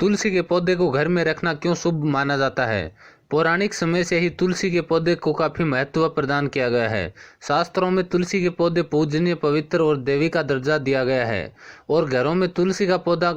तुलसी के पौधे को घर में रखना क्यों शुभ माना जाता है? पौराणिक समय से ही तुलसी के पौधे को काफी महत्व प्रदान किया गया है। शास्त्रों में तुलसी के पौधे पूजनीय, पवित्र और देवी का दर्जा दिया गया है और घरों में तुलसी का पौधा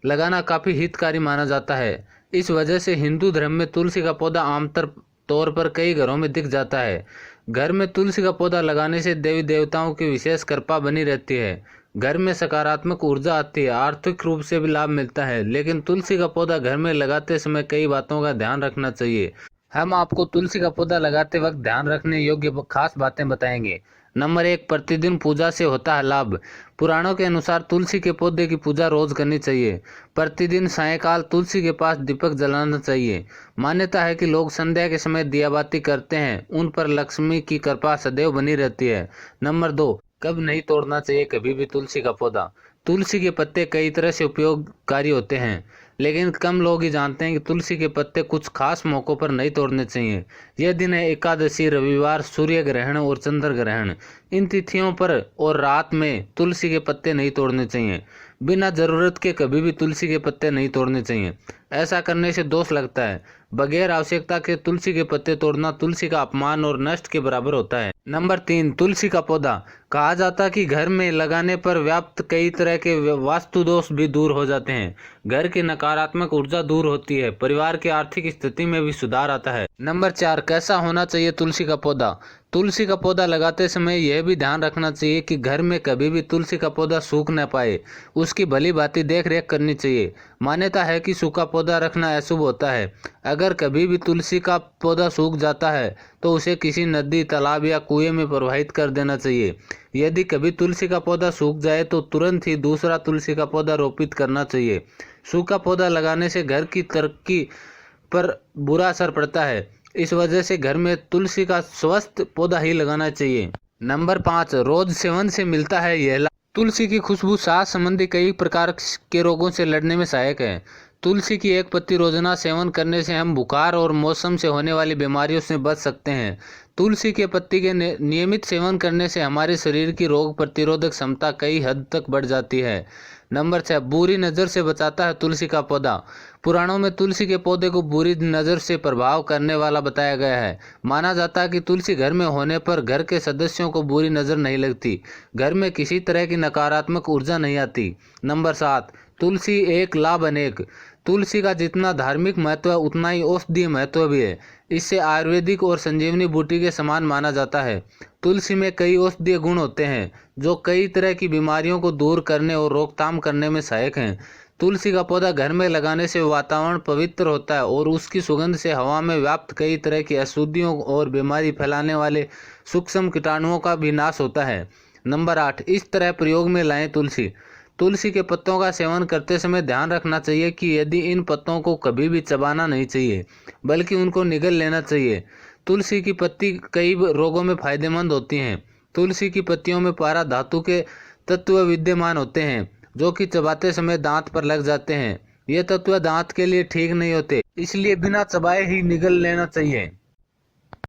लगाना काफी हितकारी माना जाता है। इस वजह से हिंदू धर्म में तुलसी का पौधा आमतौर तौर पर कई घरों में दिख जाता है। घर में तुलसी का पौधा लगाने से देवी देवताओं की विशेष कृपा बनी रहती है। घर में सकारात्मक ऊर्जा आती है, आर्थिक रूप से भी लाभ मिलता है। लेकिन तुलसी का पौधा घर में लगाते समय कई बातों का ध्यान रखना चाहिए। हम आपको तुलसी का पौधा लगाते वक्त ध्यान रखने योग्य खास बातें बताएंगे। नंबर 1, प्रतिदिन पूजा से होता है लाभ। पुराणों के अनुसार तुलसी के पौधे की पूजा रोज करनी चाहिए। प्रतिदिन सायंकाल तुलसी के पास दीपक जलाना चाहिए। मान्यता है कि लोग संध्या के समय दियाबाती करते हैं, उन पर लक्ष्मी की कृपा सदैव बनी रहती है। नंबर 2, कब नहीं तोड़ना चाहिए कभी भी तुलसी का पौधा। तुलसी के पत्ते कई तरह से उपयोगकारी होते हैं, लेकिन कम लोग ही जानते हैं कि तुलसी के पत्ते कुछ खास मौक़ों पर नहीं तोड़ने चाहिए। यह दिन है एकादशी, रविवार, सूर्य ग्रहण और चंद्र ग्रहण। इन तिथियों पर और रात में तुलसी के पत्ते नहीं तोड़ने चाहिए। बिना जरूरत के कभी भी तुलसी के पत्ते नहीं तोड़ने चाहिए। ऐसा करने से दोष लगता है। बगैर आवश्यकता के तुलसी के पत्ते तोड़ना तुलसी का अपमान और नष्ट के बराबर होता है। नंबर 3, तुलसी का पौधा। कहा जाता है कि घर में लगाने पर व्याप्त कई तरह के वास्तु दोष भी दूर हो जाते हैं। घर की नकारात्मक ऊर्जा दूर होती है, परिवार की आर्थिक स्थिति में भी सुधार आता है। नंबर 4, कैसा होना चाहिए तुलसी का पौधा। तुलसी का पौधा लगाते समय यह भी ध्यान रखना चाहिए कि घर में कभी भी तुलसी का पौधा सूख न पाए। उसकी भली भांति देख रेख करनी चाहिए। मान्यता है कि सूखा पौधा रखना अशुभ होता है। अगर कभी भी तुलसी का पौधा सूख जाता है तो उसे किसी नदी, तालाब या कुएं में प्रवाहित कर देना चाहिए। यदि कभी तुलसी का पौधा सूख जाए तो तुरंत ही दूसरा तुलसी का पौधा रोपित करना चाहिए। सूखा पौधा लगाने से घर की तरक्की पर बुरा असर पड़ता है। इस वजह से घर में तुलसी का स्वस्थ पौधा ही लगाना चाहिए। नंबर 5, रोज सेवन से मिलता है यह लाभ। तुलसी की खुशबू सांस संबंधी कई प्रकार के रोगों से लड़ने में सहायक है। तुलसी की एक पत्ती रोजाना सेवन करने से हम बुखार और मौसम से होने वाली बीमारियों से बच सकते हैं। तुलसी के पत्ती के नियमित सेवन करने से हमारे शरीर की रोग प्रतिरोधक क्षमता कई हद तक बढ़ जाती है। नंबर 6, बुरी नज़र से बचाता है तुलसी का पौधा। पुराणों में तुलसी के पौधे को बुरी नज़र से प्रभाव करने वाला बताया गया है। माना जाता है कि तुलसी घर में होने पर घर के सदस्यों को बुरी नज़र नहीं लगती, घर में किसी तरह की नकारात्मक ऊर्जा नहीं आती। नंबर 7, तुलसी एक लाभ अनेक। तुलसी का जितना धार्मिक महत्व है उतना ही औषधीय महत्व भी है। इसे आयुर्वेदिक और संजीवनी बूटी के समान माना जाता है। तुलसी में कई औषधीय गुण होते हैं जो कई तरह की बीमारियों को दूर करने और रोकथाम करने में सहायक हैं। तुलसी का पौधा घर में लगाने से वातावरण पवित्र होता है और उसकी सुगंध से हवा में व्याप्त कई तरह की अशुद्धियों और बीमारी फैलाने वाले सूक्ष्म कीटाणुओं का भी नाश होता है। नंबर 8, इस तरह प्रयोग में लाएं तुलसी। तुलसी के पत्तों का सेवन करते समय ध्यान रखना चाहिए कि यदि इन पत्तों को कभी भी चबाना नहीं चाहिए, बल्कि उनको निगल लेना चाहिए। तुलसी की पत्ती कई रोगों में फायदेमंद होती हैं। तुलसी की पत्तियों में पारा धातु के तत्व विद्यमान होते हैं जो कि चबाते समय दांत पर लग जाते हैं। ये तत्व दांत के लिए ठीक नहीं होते, इसलिए बिना चबाए ही निगल लेना चाहिए।